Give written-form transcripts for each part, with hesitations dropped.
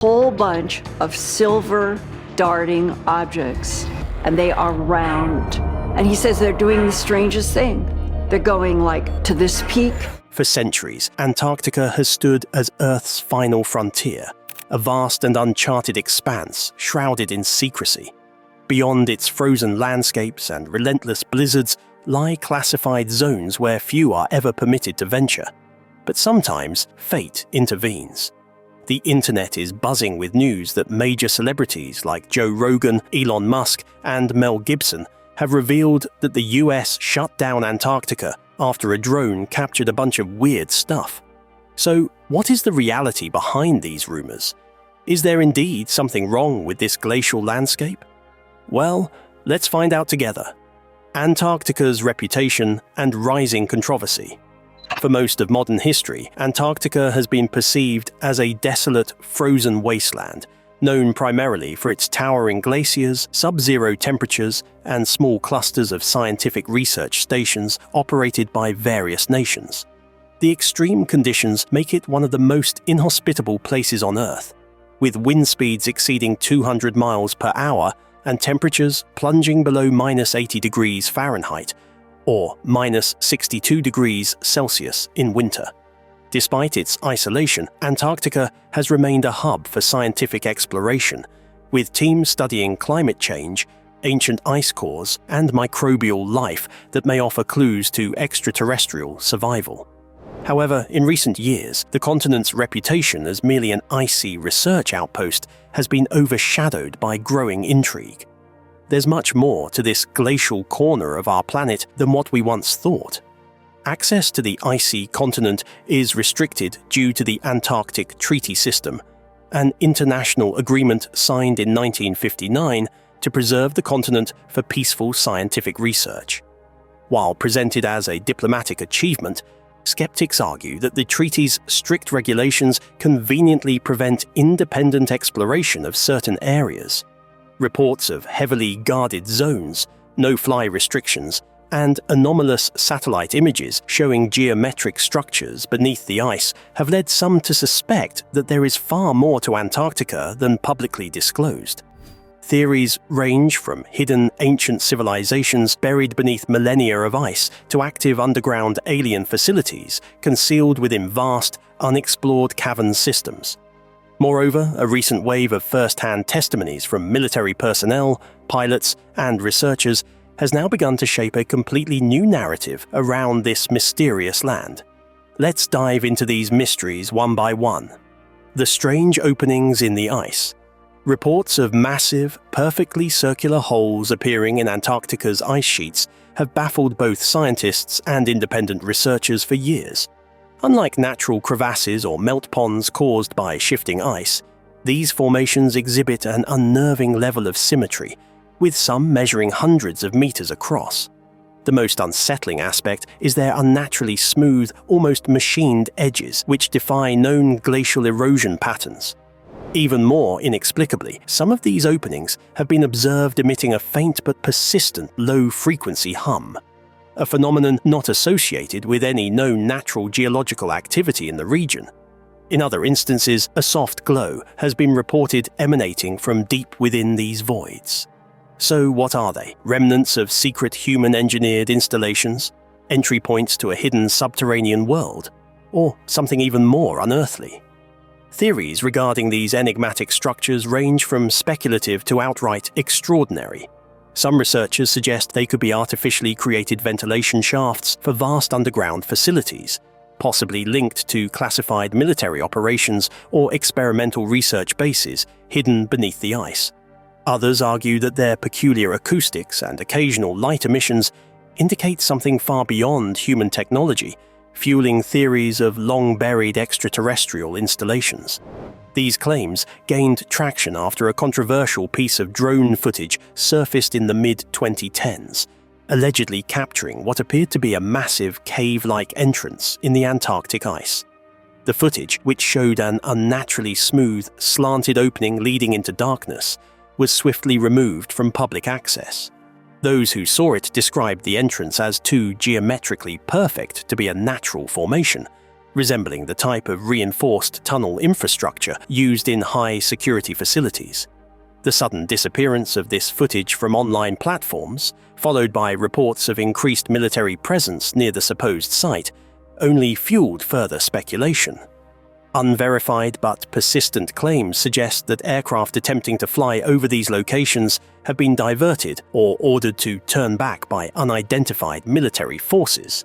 whole bunch of silver darting objects, and they are round. And he says they're doing the strangest thing. They're going like to this peak. For centuries, Antarctica has stood as Earth's final frontier, a vast and uncharted expanse shrouded in secrecy. Beyond its frozen landscapes and relentless blizzards lie classified zones where few are ever permitted to venture. But sometimes fate intervenes. The internet is buzzing with news that major celebrities like Joe Rogan, Elon Musk, and Mel Gibson have revealed that the US shut down Antarctica after a drone captured a bunch of weird stuff. So, what is the reality behind these rumors? Is there indeed something wrong with this glacial landscape? Well, let's find out together. Antarctica's reputation and rising controversy. For most of modern history, Antarctica has been perceived as a desolate, frozen wasteland, known primarily for its towering glaciers, sub-zero temperatures, and small clusters of scientific research stations operated by various nations. The extreme conditions make it one of the most inhospitable places on Earth, with wind speeds exceeding 200 miles per hour and temperatures plunging below -80 degrees Fahrenheit, or -62 degrees Celsius in winter. Despite its isolation, Antarctica has remained a hub for scientific exploration, with teams studying climate change, ancient ice cores, and microbial life that may offer clues to extraterrestrial survival. However, in recent years, the continent's reputation as merely an icy research outpost has been overshadowed by growing intrigue. There's much more to this glacial corner of our planet than what we once thought. Access to the icy continent is restricted due to the Antarctic Treaty System, an international agreement signed in 1959 to preserve the continent for peaceful scientific research. While presented as a diplomatic achievement, skeptics argue that the treaty's strict regulations conveniently prevent independent exploration of certain areas. Reports of heavily guarded zones, no-fly restrictions, and anomalous satellite images showing geometric structures beneath the ice have led some to suspect that there is far more to Antarctica than publicly disclosed. Theories range from hidden ancient civilizations buried beneath millennia of ice to active underground alien facilities concealed within vast, unexplored cavern systems. Moreover, a recent wave of first-hand testimonies from military personnel, pilots, and researchers has now begun to shape a completely new narrative around this mysterious land. Let's dive into these mysteries one by one. The strange openings in the ice. Reports of massive, perfectly circular holes appearing in Antarctica's ice sheets have baffled both scientists and independent researchers for years. Unlike natural crevasses or melt ponds caused by shifting ice, these formations exhibit an unnerving level of symmetry, with some measuring hundreds of meters across. The most unsettling aspect is their unnaturally smooth, almost machined edges, which defy known glacial erosion patterns. Even more inexplicably, some of these openings have been observed emitting a faint but persistent low-frequency hum, a phenomenon not associated with any known natural geological activity in the region. In other instances, a soft glow has been reported emanating from deep within these voids. So what are they? Remnants of secret human-engineered installations? Entry points to a hidden subterranean world? Or something even more unearthly? Theories regarding these enigmatic structures range from speculative to outright extraordinary. Some researchers suggest they could be artificially created ventilation shafts for vast underground facilities, possibly linked to classified military operations or experimental research bases hidden beneath the ice. Others argue that their peculiar acoustics and occasional light emissions indicate something far beyond human technology, fueling theories of long-buried extraterrestrial installations. These claims gained traction after a controversial piece of drone footage surfaced in the mid-2010s, allegedly capturing what appeared to be a massive cave-like entrance in the Antarctic ice. The footage, which showed an unnaturally smooth, slanted opening leading into darkness, was swiftly removed from public access. Those who saw it described the entrance as too geometrically perfect to be a natural formation, resembling the type of reinforced tunnel infrastructure used in high-security facilities. The sudden disappearance of this footage from online platforms, followed by reports of increased military presence near the supposed site, only fueled further speculation. Unverified but persistent claims suggest that aircraft attempting to fly over these locations have been diverted or ordered to turn back by unidentified military forces.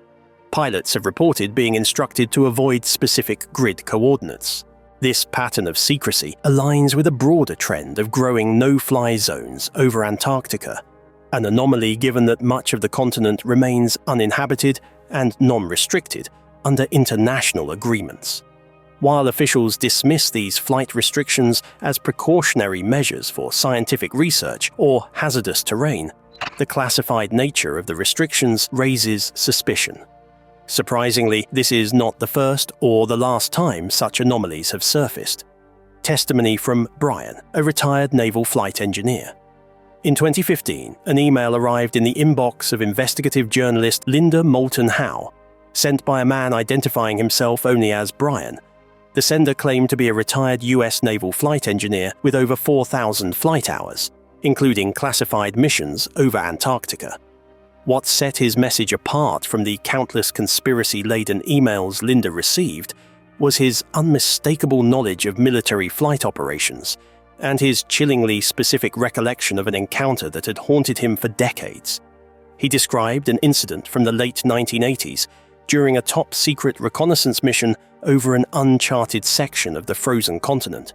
Pilots have reported being instructed to avoid specific grid coordinates. This pattern of secrecy aligns with a broader trend of growing no-fly zones over Antarctica, an anomaly given that much of the continent remains uninhabited and non-restricted under international agreements. While officials dismiss these flight restrictions as precautionary measures for scientific research or hazardous terrain, the classified nature of the restrictions raises suspicion. Surprisingly, this is not the first or the last time such anomalies have surfaced. Testimony from Brian, a retired naval flight engineer. In 2015, an email arrived in the inbox of investigative journalist Linda Moulton Howe, sent by a man identifying himself only as Brian. The sender claimed to be a retired US naval flight engineer with over 4,000 flight hours, including classified missions over Antarctica. What set his message apart from the countless conspiracy-laden emails Linda received was his unmistakable knowledge of military flight operations and his chillingly specific recollection of an encounter that had haunted him for decades. He described an incident from the late 1980s during a top-secret reconnaissance mission over an uncharted section of the frozen continent.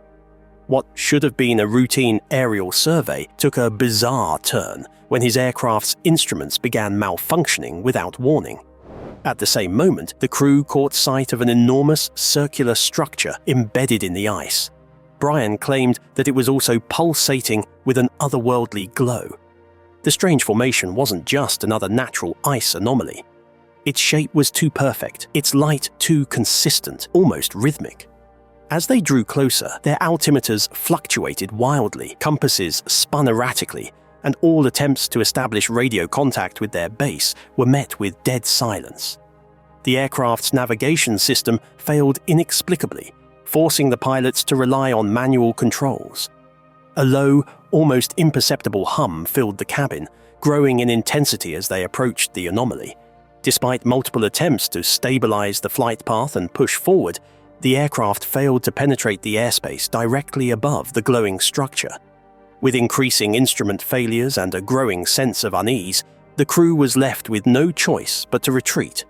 What should have been a routine aerial survey took a bizarre turn when his aircraft's instruments began malfunctioning without warning. At the same moment, the crew caught sight of an enormous circular structure embedded in the ice. Brian claimed that it was also pulsating with an otherworldly glow. The strange formation wasn't just another natural ice anomaly. Its shape was too perfect, its light too consistent, almost rhythmic. As they drew closer, their altimeters fluctuated wildly, compasses spun erratically, and all attempts to establish radio contact with their base were met with dead silence. The aircraft's navigation system failed inexplicably, forcing the pilots to rely on manual controls. A low, almost imperceptible hum filled the cabin, growing in intensity as they approached the anomaly. Despite multiple attempts to stabilize the flight path and push forward, the aircraft failed to penetrate the airspace directly above the glowing structure. With increasing instrument failures and a growing sense of unease, the crew was left with no choice but to retreat.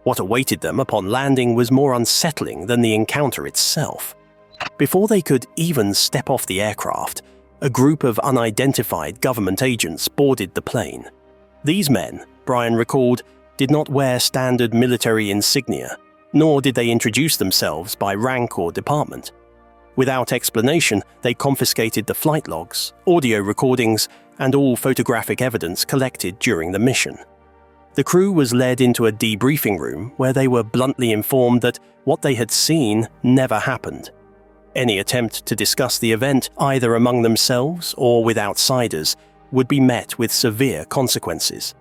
What awaited them upon landing was more unsettling than the encounter itself. Before they could even step off the aircraft, a group of unidentified government agents boarded the plane. These men, Brian recalled, did not wear standard military insignia, nor did they introduce themselves by rank or department. Without explanation, they confiscated the flight logs, audio recordings, and all photographic evidence collected during the mission. The crew was led into a debriefing room where they were bluntly informed that what they had seen never happened. Any attempt to discuss the event, either among themselves or with outsiders, would be met with severe consequences.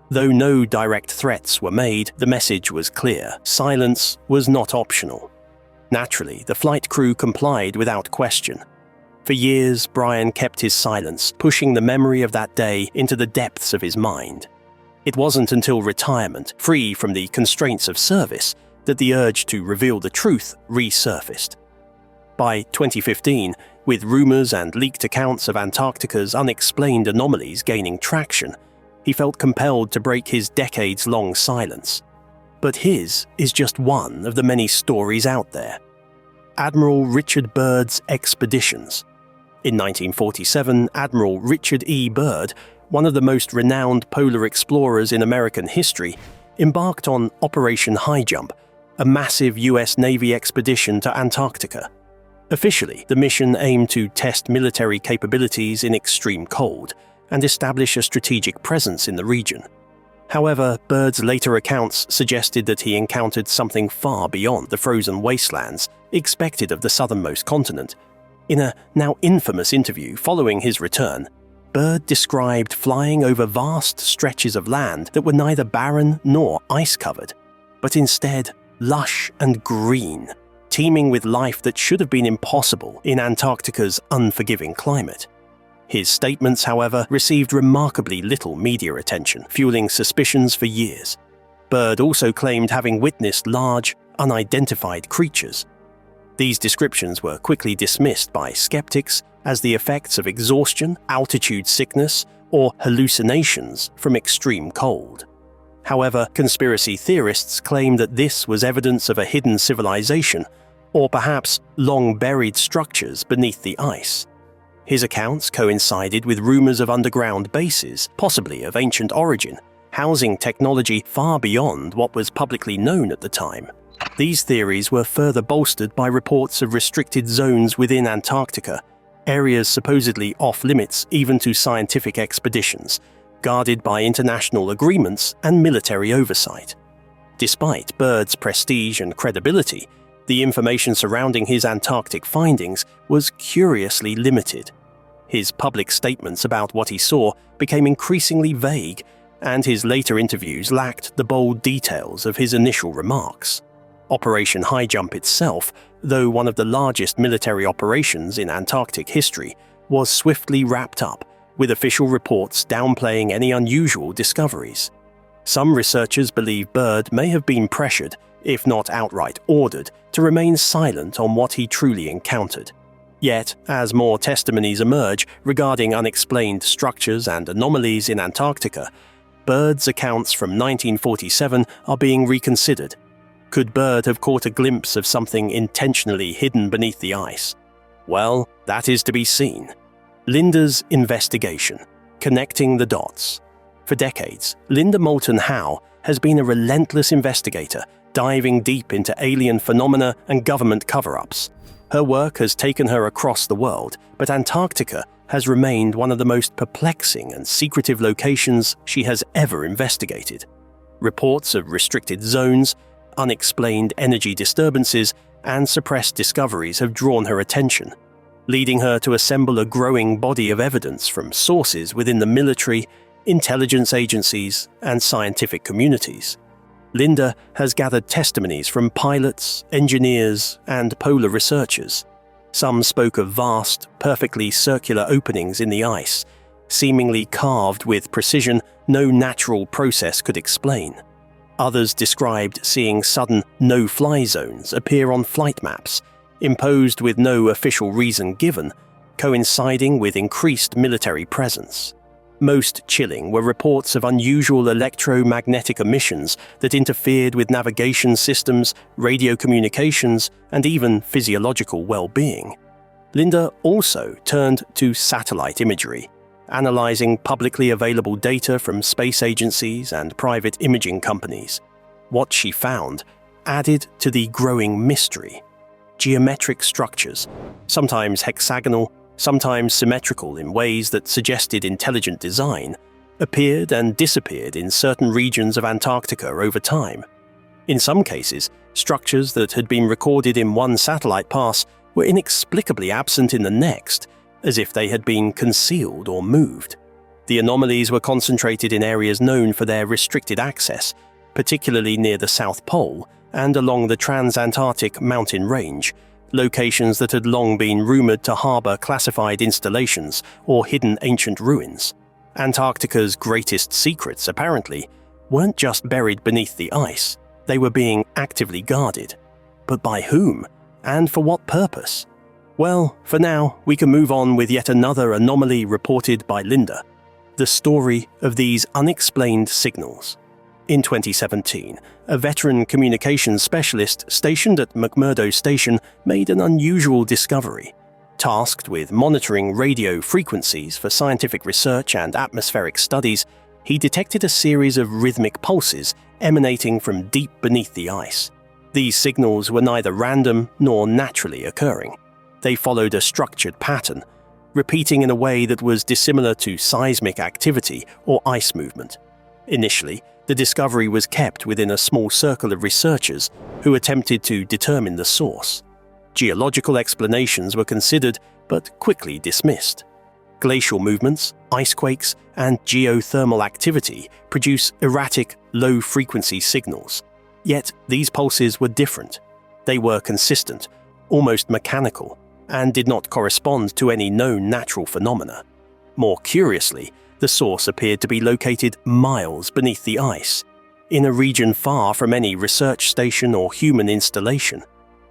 Though no direct threats were made, the message was clear: silence was not optional. Naturally, the flight crew complied without question. For years, Brian kept his silence, pushing the memory of that day into the depths of his mind. It wasn't until retirement, free from the constraints of service, that the urge to reveal the truth resurfaced. By 2015, with rumors and leaked accounts of Antarctica's unexplained anomalies gaining traction, he felt compelled to break his decades-long silence. But his is just one of the many stories out there. Admiral Richard Bird's expeditions. In 1947, Admiral Richard E. Bird, one of the most renowned polar explorers in American history, embarked on Operation High Jump, a massive US Navy expedition to Antarctica. Officially, the mission aimed to test military capabilities in extreme cold and establish a strategic presence in the region. However, Bird's later accounts suggested that he encountered something far beyond the frozen wastelands expected of the southernmost continent. In a now infamous interview following his return, Bird described flying over vast stretches of land that were neither barren nor ice-covered, but instead lush and green, teeming with life that should have been impossible in Antarctica's unforgiving climate. His statements, however, received remarkably little media attention, fueling suspicions for years. Bird also claimed having witnessed large, unidentified creatures. These descriptions were quickly dismissed by skeptics as the effects of exhaustion, altitude sickness, or hallucinations from extreme cold. However, conspiracy theorists claim that this was evidence of a hidden civilization, or perhaps long-buried structures beneath the ice. His accounts coincided with rumors of underground bases, possibly of ancient origin, housing technology far beyond what was publicly known at the time. These theories were further bolstered by reports of restricted zones within Antarctica, areas supposedly off-limits even to scientific expeditions, guarded by international agreements and military oversight. Despite Bird's prestige and credibility, the information surrounding his Antarctic findings was curiously limited. His public statements about what he saw became increasingly vague, and his later interviews lacked the bold details of his initial remarks. Operation High Jump itself, though one of the largest military operations in Antarctic history, was swiftly wrapped up, with official reports downplaying any unusual discoveries. Some researchers believe Bird may have been pressured, if not outright ordered, to remain silent on what he truly encountered. Yet, as more testimonies emerge regarding unexplained structures and anomalies in Antarctica, Bird's accounts from 1947 are being reconsidered. Could Bird have caught a glimpse of something intentionally hidden beneath the ice? Well, that is to be seen. Linda's investigation, connecting the dots. For decades, Linda Moulton Howe has been a relentless investigator, diving deep into alien phenomena and government cover-ups. Her work has taken her across the world, but Antarctica has remained one of the most perplexing and secretive locations she has ever investigated. Reports of restricted zones, unexplained energy disturbances, and suppressed discoveries have drawn her attention, leading her to assemble a growing body of evidence from sources within the military, intelligence agencies, and scientific communities. Linda has gathered testimonies from pilots, engineers, and polar researchers. Some spoke of vast, perfectly circular openings in the ice, seemingly carved with precision no natural process could explain. Others described seeing sudden no-fly zones appear on flight maps, imposed with no official reason given, coinciding with increased military presence. Most chilling were reports of unusual electromagnetic emissions that interfered with navigation systems, radio communications, and even physiological well-being. Linda also turned to satellite imagery, analyzing publicly available data from space agencies and private imaging companies. What she found added to the growing mystery. Geometric structures, sometimes hexagonal, sometimes symmetrical in ways that suggested intelligent design, appeared and disappeared in certain regions of Antarctica over time. In some cases, structures that had been recorded in one satellite pass were inexplicably absent in the next, as if they had been concealed or moved. The anomalies were concentrated in areas known for their restricted access, particularly near the South Pole and along the Trans-Antarctic mountain range, locations that had long been rumored to harbor classified installations or hidden ancient ruins. Antarctica's greatest secrets, apparently, weren't just buried beneath the ice, they were being actively guarded. But by whom? And for what purpose? Well, for now, we can move on with yet another anomaly reported by Linda, the story of these unexplained signals. In 2017, a veteran communications specialist stationed at McMurdo Station made an unusual discovery. Tasked with monitoring radio frequencies for scientific research and atmospheric studies, he detected a series of rhythmic pulses emanating from deep beneath the ice. These signals were neither random nor naturally occurring. They followed a structured pattern, repeating in a way that was dissimilar to seismic activity or ice movement. Initially, the discovery was kept within a small circle of researchers who attempted to determine the source. Geological explanations were considered, but quickly dismissed. Glacial movements, ice quakes, and geothermal activity produce erratic, low-frequency signals. Yet these pulses were different. They were consistent, almost mechanical, and did not correspond to any known natural phenomena. More curiously, the source appeared to be located miles beneath the ice, in a region far from any research station or human installation.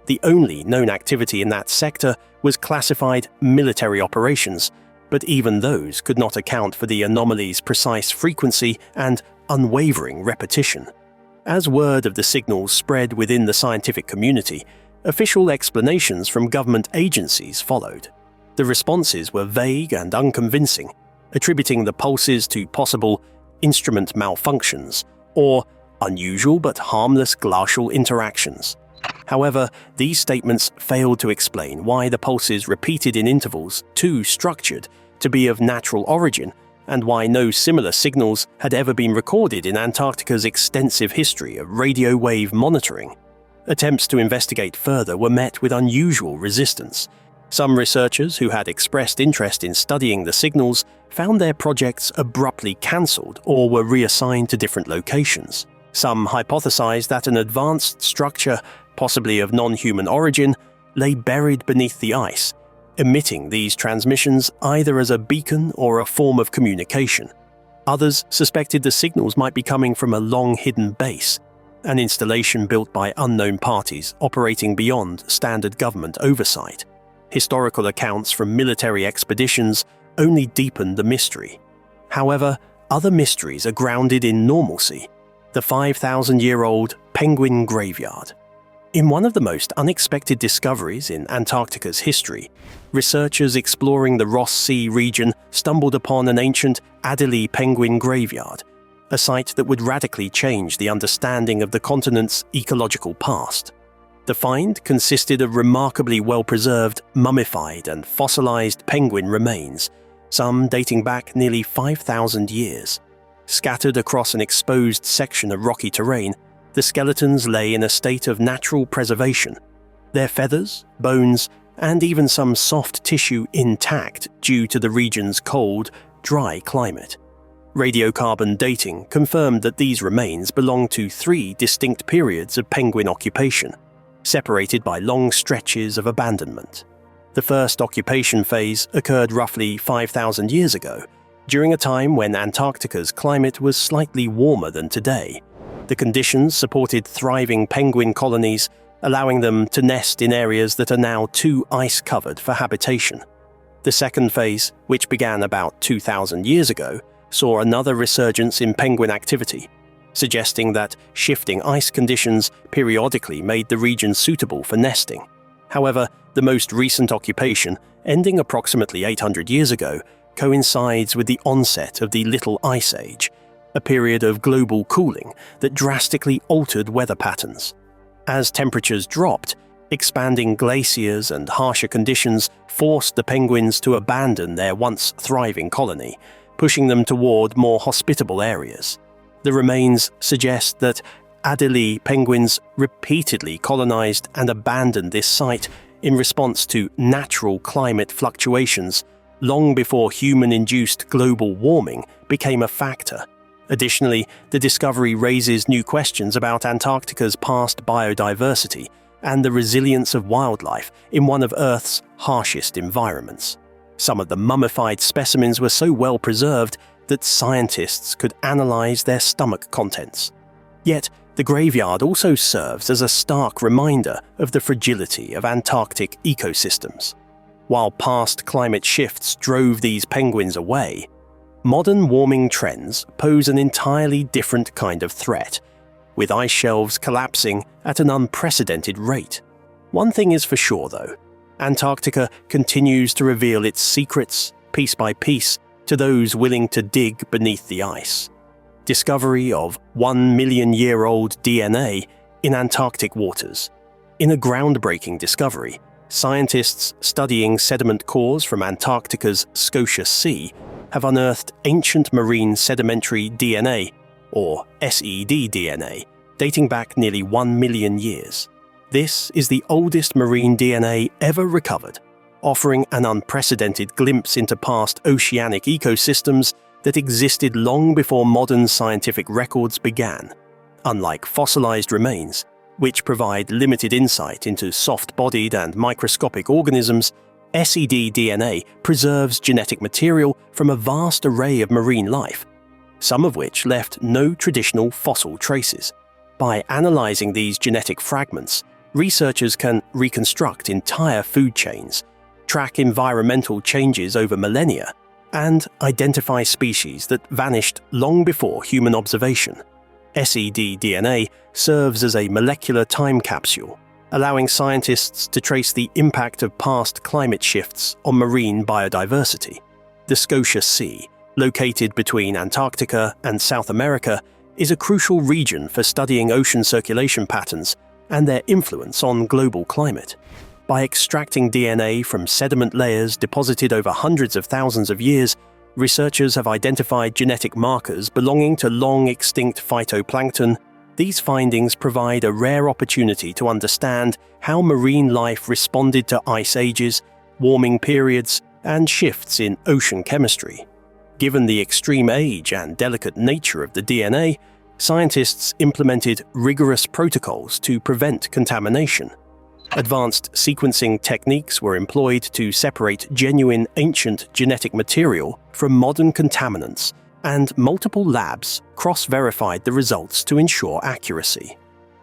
The only known activity in that sector was classified military operations, but even those could not account for the anomaly's precise frequency and unwavering repetition. As word of the signals spread within the scientific community, official explanations from government agencies followed. The responses were vague and unconvincing, attributing the pulses to possible instrument malfunctions or unusual but harmless glacial interactions. However, these statements failed to explain why the pulses repeated in intervals too structured to be of natural origin, and why no similar signals had ever been recorded in Antarctica's extensive history of radio wave monitoring. Attempts to investigate further were met with unusual resistance. Some researchers who had expressed interest in studying the signals found their projects abruptly cancelled or were reassigned to different locations. Some hypothesized that an advanced structure, possibly of non-human origin, lay buried beneath the ice, emitting these transmissions either as a beacon or a form of communication. Others suspected the signals might be coming from a long-hidden base, an installation built by unknown parties operating beyond standard government oversight. Historical accounts from military expeditions only deepened the mystery. However, other mysteries are grounded in normalcy. The 5,000-year-old penguin graveyard. In one of the most unexpected discoveries in Antarctica's history, researchers exploring the Ross Sea region stumbled upon an ancient Adelie penguin graveyard, a site that would radically change the understanding of the continent's ecological past. The find consisted of remarkably well-preserved, mummified and fossilized penguin remains, some dating back nearly 5,000 years. Scattered across an exposed section of rocky terrain, the skeletons lay in a state of natural preservation, their feathers, bones, and even some soft tissue intact due to the region's cold, dry climate. Radiocarbon dating confirmed that these remains belong to 3 distinct periods of penguin occupation, separated by long stretches of abandonment. The first occupation phase occurred roughly 5,000 years ago, during a time when Antarctica's climate was slightly warmer than today. The conditions supported thriving penguin colonies, allowing them to nest in areas that are now too ice-covered for habitation. The second phase, which began about 2,000 years ago, saw another resurgence in penguin activity, suggesting that shifting ice conditions periodically made the region suitable for nesting. However, the most recent occupation, ending approximately 800 years ago, coincides with the onset of the Little Ice Age, a period of global cooling that drastically altered weather patterns. As temperatures dropped, expanding glaciers and harsher conditions forced the penguins to abandon their once thriving colony, pushing them toward more hospitable areas. The remains suggest that Adelie penguins repeatedly colonized and abandoned this site in response to natural climate fluctuations long before human-induced global warming became a factor. Additionally, the discovery raises new questions about Antarctica's past biodiversity and the resilience of wildlife in one of Earth's harshest environments. Some of the mummified specimens were so well preserved that scientists could analyze their stomach contents. Yet, the graveyard also serves as a stark reminder of the fragility of Antarctic ecosystems. While past climate shifts drove these penguins away, modern warming trends pose an entirely different kind of threat, with ice shelves collapsing at an unprecedented rate. One thing is for sure, though: Antarctica continues to reveal its secrets, piece by piece, to those willing to dig beneath the ice. Discovery of 1 million-year-old DNA in Antarctic waters. In a groundbreaking discovery, scientists studying sediment cores from Antarctica's Scotia Sea have unearthed ancient marine sedimentary DNA, or SED DNA, dating back nearly 1 million years. This is the oldest marine DNA ever recovered, offering an unprecedented glimpse into past oceanic ecosystems that existed long before modern scientific records began. Unlike fossilized remains, which provide limited insight into soft-bodied and microscopic organisms, SED DNA preserves genetic material from a vast array of marine life, some of which left no traditional fossil traces. By analyzing these genetic fragments, researchers can reconstruct entire food chains, track environmental changes over millennia, and identify species that vanished long before human observation. SED DNA serves as a molecular time capsule, allowing scientists to trace the impact of past climate shifts on marine biodiversity. The Scotia Sea, located between Antarctica and South America, is a crucial region for studying ocean circulation patterns and their influence on global climate. By extracting DNA from sediment layers deposited over hundreds of thousands of years, researchers have identified genetic markers belonging to long-extinct phytoplankton. These findings provide a rare opportunity to understand how marine life responded to ice ages, warming periods, and shifts in ocean chemistry. Given the extreme age and delicate nature of the DNA, scientists implemented rigorous protocols to prevent contamination. Advanced sequencing techniques were employed to separate genuine ancient genetic material from modern contaminants, and multiple labs cross-verified the results to ensure accuracy.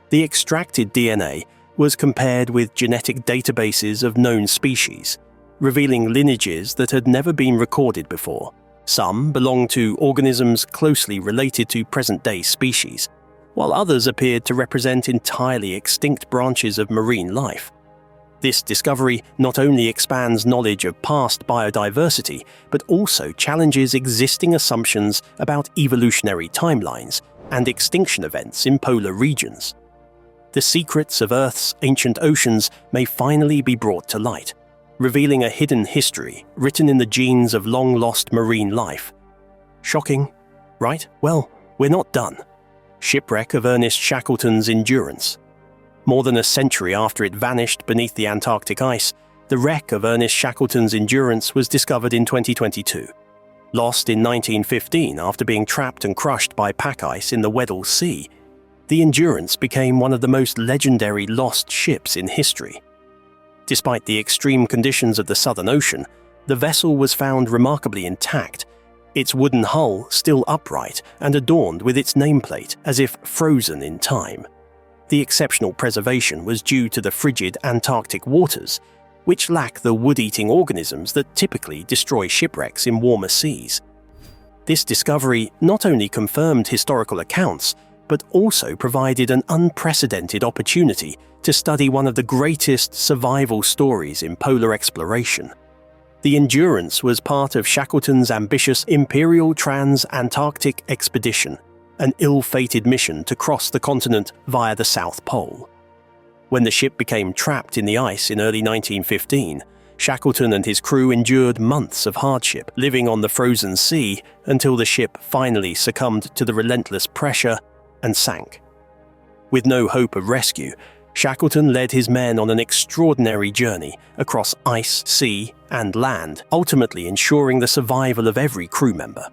The extracted DNA was compared with genetic databases of known species, revealing lineages that had never been recorded before. Some belonged to organisms closely related to present-day species, while others appeared to represent entirely extinct branches of marine life. This discovery not only expands knowledge of past biodiversity, but also challenges existing assumptions about evolutionary timelines and extinction events in polar regions. The secrets of Earth's ancient oceans may finally be brought to light, revealing a hidden history written in the genes of long-lost marine life. Shocking, right? Well, we're not done. Shipwreck of Ernest Shackleton's Endurance. More than a century after it vanished beneath the Antarctic ice, the wreck of Ernest Shackleton's Endurance was discovered in 2022. Lost in 1915 after being trapped and crushed by pack ice in the Weddell Sea, the Endurance became one of the most legendary lost ships in history. Despite the extreme conditions of the Southern Ocean, the vessel was found remarkably intact, its wooden hull still upright and adorned with its nameplate as if frozen in time. The exceptional preservation was due to the frigid Antarctic waters, which lack the wood-eating organisms that typically destroy shipwrecks in warmer seas. This discovery not only confirmed historical accounts, but also provided an unprecedented opportunity to study one of the greatest survival stories in polar exploration. The Endurance was part of Shackleton's ambitious Imperial Trans-Antarctic Expedition, an ill-fated mission to cross the continent via the South Pole. When the ship became trapped in the ice in early 1915, Shackleton and his crew endured months of hardship living on the frozen sea until the ship finally succumbed to the relentless pressure and sank. With no hope of rescue, Shackleton led his men on an extraordinary journey across ice, sea, and land, ultimately ensuring the survival of every crew member.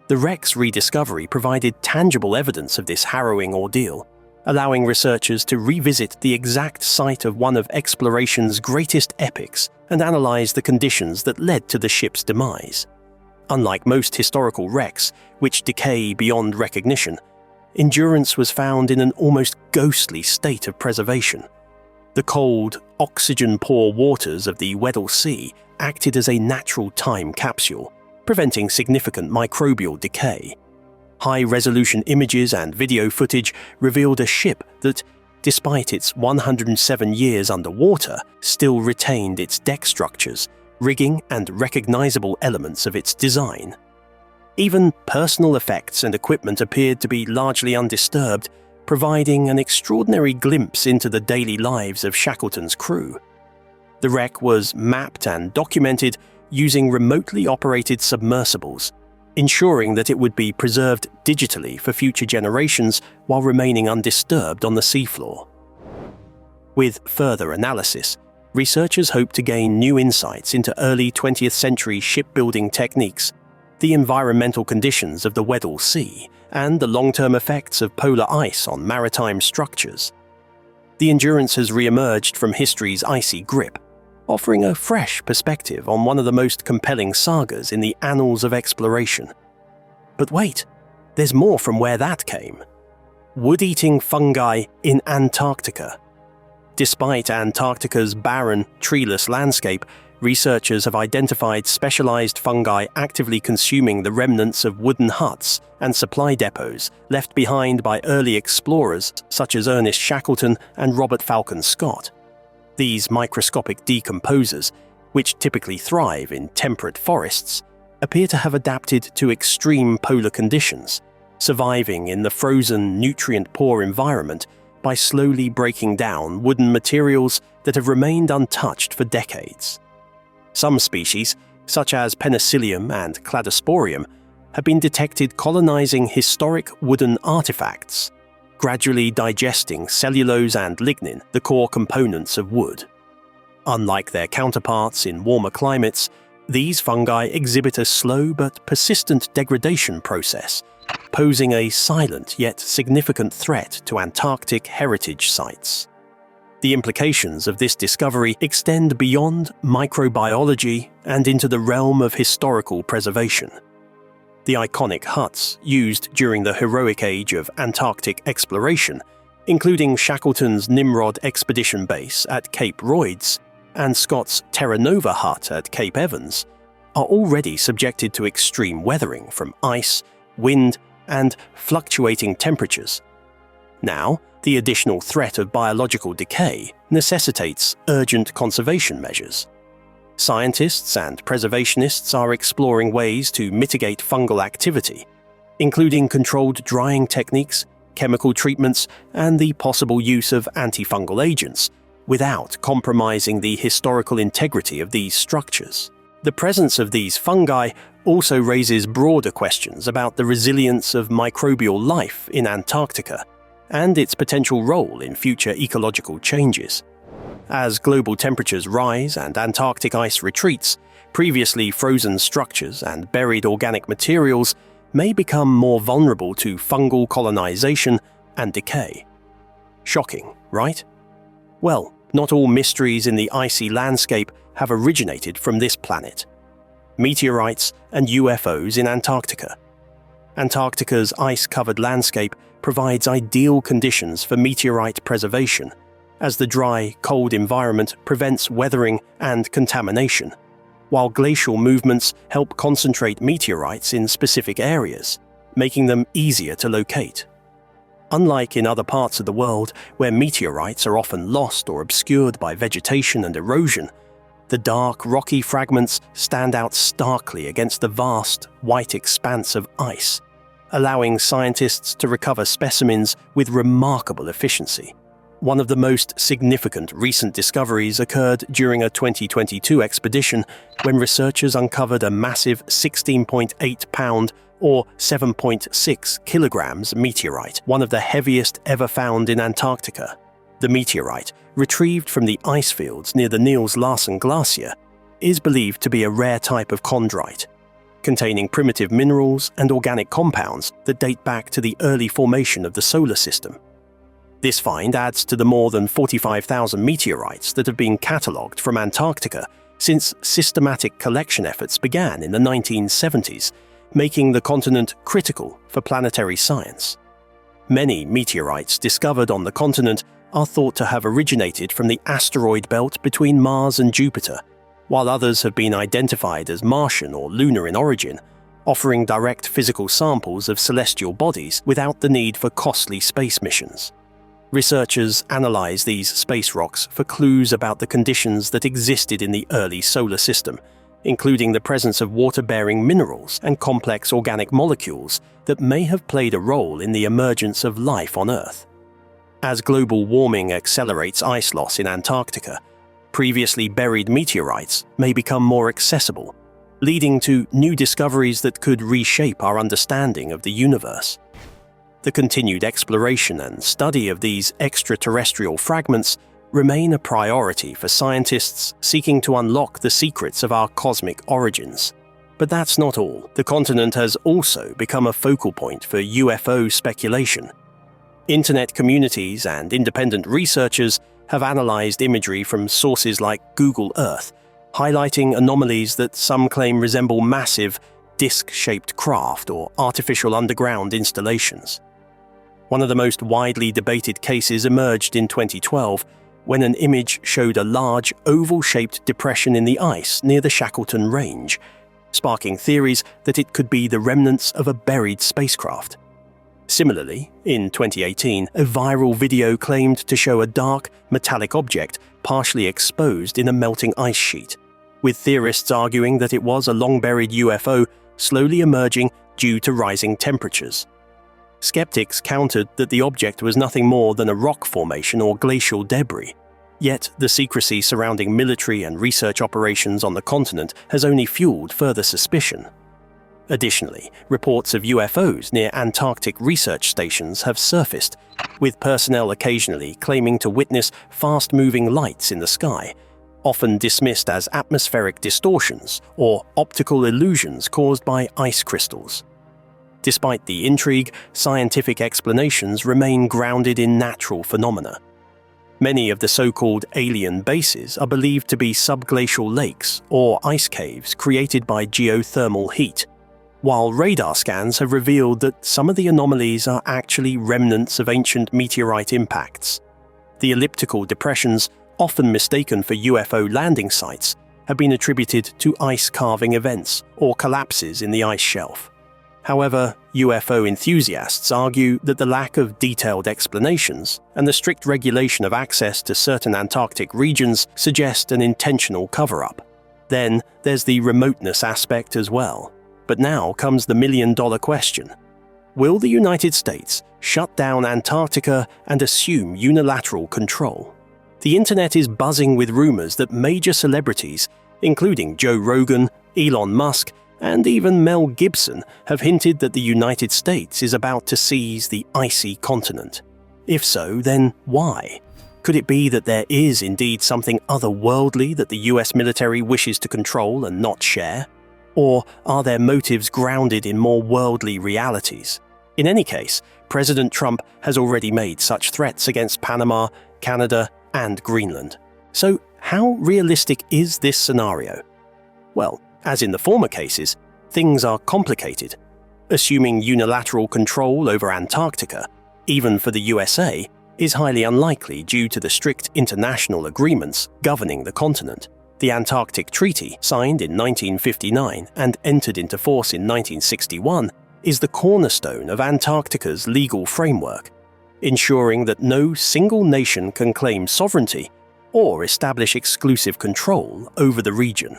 The wreck's rediscovery provided tangible evidence of this harrowing ordeal, allowing researchers to revisit the exact site of one of exploration's greatest epics and analyze the conditions that led to the ship's demise. Unlike most historical wrecks, which decay beyond recognition, Endurance was found in an almost ghostly state of preservation. The cold, oxygen-poor waters of the Weddell Sea acted as a natural time capsule, preventing significant microbial decay. High-resolution images and video footage revealed a ship that, despite its 107 years underwater, still retained its deck structures, rigging, and recognizable elements of its design. Even personal effects and equipment appeared to be largely undisturbed, providing an extraordinary glimpse into the daily lives of Shackleton's crew. The wreck was mapped and documented using remotely operated submersibles, ensuring that it would be preserved digitally for future generations while remaining undisturbed on the seafloor. With further analysis, researchers hope to gain new insights into early 20th century shipbuilding techniques, the environmental conditions of the Weddell Sea, and the long-term effects of polar ice on maritime structures. The Endurance has re-emerged from history's icy grip, offering a fresh perspective on one of the most compelling sagas in the annals of exploration. But wait, there's more from where that came. Wood-eating fungi in Antarctica. Despite Antarctica's barren, treeless landscape, researchers have identified specialized fungi actively consuming the remnants of wooden huts and supply depots left behind by early explorers such as Ernest Shackleton and Robert Falcon Scott. These microscopic decomposers, which typically thrive in temperate forests, appear to have adapted to extreme polar conditions, surviving in the frozen, nutrient-poor environment by slowly breaking down wooden materials that have remained untouched for decades. Some species, such as Penicillium and Cladosporium, have been detected colonizing historic wooden artifacts, gradually digesting cellulose and lignin, the core components of wood. Unlike their counterparts in warmer climates, these fungi exhibit a slow but persistent degradation process, posing a silent yet significant threat to Antarctic heritage sites. The implications of this discovery extend beyond microbiology and into the realm of historical preservation. The iconic huts used during the heroic age of Antarctic exploration, including Shackleton's Nimrod expedition base at Cape Royds and Scott's Terra Nova hut at Cape Evans, are already subjected to extreme weathering from ice, wind, and fluctuating temperatures. Now, the additional threat of biological decay necessitates urgent conservation measures. Scientists and preservationists are exploring ways to mitigate fungal activity, including controlled drying techniques, chemical treatments, and the possible use of antifungal agents, without compromising the historical integrity of these structures. The presence of these fungi also raises broader questions about the resilience of microbial life in Antarctica and its potential role in future ecological changes. As global temperatures rise and Antarctic ice retreats, previously frozen structures and buried organic materials may become more vulnerable to fungal colonization and decay. Shocking, right? Well, not all mysteries in the icy landscape have originated from this planet. Meteorites and UFOs in Antarctica. Antarctica's ice-covered landscape provides ideal conditions for meteorite preservation, as the dry, cold environment prevents weathering and contamination, while glacial movements help concentrate meteorites in specific areas, making them easier to locate. Unlike in other parts of the world, where meteorites are often lost or obscured by vegetation and erosion, the dark, rocky fragments stand out starkly against the vast, white expanse of ice, allowing scientists to recover specimens with remarkable efficiency. One of the most significant recent discoveries occurred during a 2022 expedition when researchers uncovered a massive 16.8-pound or 7.6 kilograms meteorite, one of the heaviest ever found in Antarctica. The meteorite, retrieved from the ice fields near the Niels Larsen Glacier, is believed to be a rare type of chondrite, containing primitive minerals and organic compounds that date back to the early formation of the solar system. This find adds to the more than 45,000 meteorites that have been catalogued from Antarctica since systematic collection efforts began in the 1970s, making the continent critical for planetary science. Many meteorites discovered on the continent are thought to have originated from the asteroid belt between Mars and Jupiter, while others have been identified as Martian or lunar in origin, offering direct physical samples of celestial bodies without the need for costly space missions. Researchers analyze these space rocks for clues about the conditions that existed in the early solar system, including the presence of water-bearing minerals and complex organic molecules that may have played a role in the emergence of life on Earth. As global warming accelerates ice loss in Antarctica, previously buried meteorites may become more accessible, leading to new discoveries that could reshape our understanding of the universe. The continued exploration and study of these extraterrestrial fragments remain a priority for scientists seeking to unlock the secrets of our cosmic origins. But that's not all. The continent has also become a focal point for UFO speculation. Internet communities and independent researchers have analyzed imagery from sources like Google Earth, highlighting anomalies that some claim resemble massive, disc-shaped craft or artificial underground installations. One of the most widely debated cases emerged in 2012 when an image showed a large, oval-shaped depression in the ice near the Shackleton Range, sparking theories that it could be the remnants of a buried spacecraft. Similarly, in 2018, a viral video claimed to show a dark, metallic object partially exposed in a melting ice sheet, with theorists arguing that it was a long-buried UFO slowly emerging due to rising temperatures. Skeptics countered that the object was nothing more than a rock formation or glacial debris. Yet, the secrecy surrounding military and research operations on the continent has only fueled further suspicion. Additionally, reports of UFOs near Antarctic research stations have surfaced, with personnel occasionally claiming to witness fast-moving lights in the sky, often dismissed as atmospheric distortions or optical illusions caused by ice crystals. Despite the intrigue, scientific explanations remain grounded in natural phenomena. Many of the so-called alien bases are believed to be subglacial lakes or ice caves created by geothermal heat, while radar scans have revealed that some of the anomalies are actually remnants of ancient meteorite impacts. The elliptical depressions, often mistaken for UFO landing sites, have been attributed to ice-carving events or collapses in the ice shelf. However, UFO enthusiasts argue that the lack of detailed explanations and the strict regulation of access to certain Antarctic regions suggest an intentional cover-up. Then, there's the remoteness aspect as well. But now comes the million-dollar question. Will the United States shut down Antarctica and assume unilateral control? The internet is buzzing with rumors that major celebrities, including Joe Rogan, Elon Musk, and even Mel Gibson, have hinted that the United States is about to seize the icy continent. If so, then why? Could it be that there is indeed something otherworldly that the US military wishes to control and not share? Or are their motives grounded in more worldly realities? In any case, President Trump has already made such threats against Panama, Canada, and Greenland. So, how realistic is this scenario? Well, as in the former cases, things are complicated. Assuming unilateral control over Antarctica, even for the USA, is highly unlikely due to the strict international agreements governing the continent. The Antarctic Treaty, signed in 1959 and entered into force in 1961, is the cornerstone of Antarctica's legal framework, ensuring that no single nation can claim sovereignty or establish exclusive control over the region.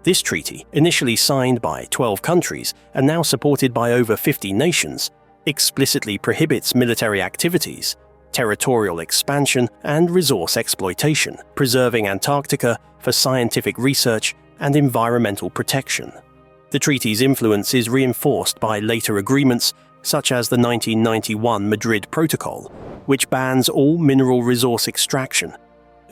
This treaty, initially signed by 12 countries and now supported by over 50 nations, explicitly prohibits military activities, territorial expansion, and resource exploitation, preserving Antarctica for scientific research and environmental protection. The treaty's influence is reinforced by later agreements such as the 1991 Madrid Protocol, which bans all mineral resource extraction,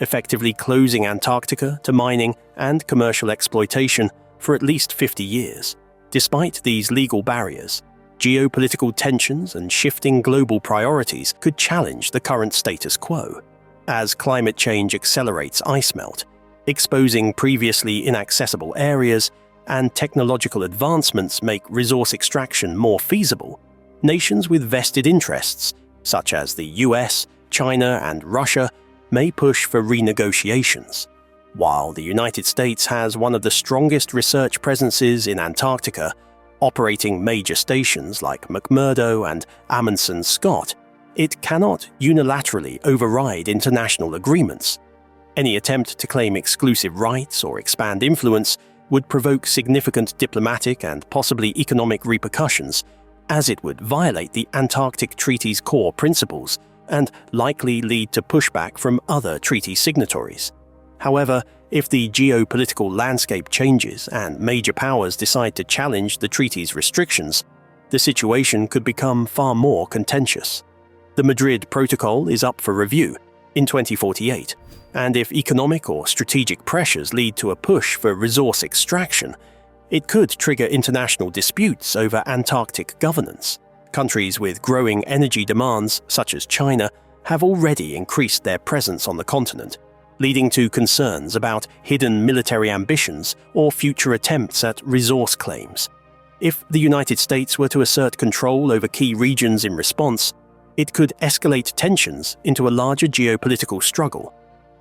effectively closing Antarctica to mining and commercial exploitation for at least 50 years. Despite these legal barriers, geopolitical tensions and shifting global priorities could challenge the current status quo. As climate change accelerates ice melt, exposing previously inaccessible areas, and technological advancements make resource extraction more feasible, nations with vested interests, such as the US, China, and Russia, may push for renegotiations. While the United States has one of the strongest research presences in Antarctica, operating major stations like McMurdo and Amundsen Scott, it cannot unilaterally override international agreements. Any attempt to claim exclusive rights or expand influence would provoke significant diplomatic and possibly economic repercussions, as it would violate the Antarctic Treaty's core principles and likely lead to pushback from other treaty signatories. However, if the geopolitical landscape changes and major powers decide to challenge the treaty's restrictions, the situation could become far more contentious. The Madrid Protocol is up for review in 2048, and if economic or strategic pressures lead to a push for resource extraction, It could trigger international disputes over Antarctic governance. Countries with growing energy demands, such as China, have already increased their presence on the continent, leading to concerns about hidden military ambitions or future attempts at resource claims. If the United States were to assert control over key regions in response, it could escalate tensions into a larger geopolitical struggle,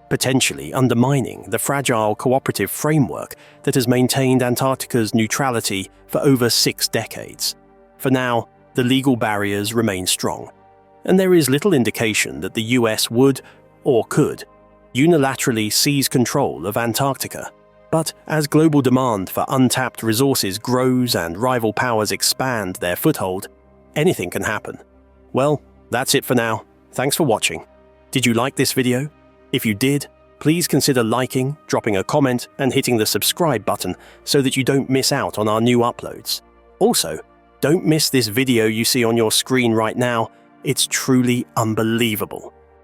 potentially undermining the fragile cooperative framework that has maintained Antarctica's neutrality for over 6 decades. For now, the legal barriers remain strong, and there is little indication that the US would, or could, unilaterally seize control of Antarctica. But as global demand for untapped resources grows and rival powers expand their foothold, anything can happen. Well, that's it for now. Thanks for watching. Did you like this video? If you did, please consider liking, dropping a comment, and hitting the subscribe button so that you don't miss out on our new uploads. Also, don't miss this video you see on your screen right now. It's truly unbelievable.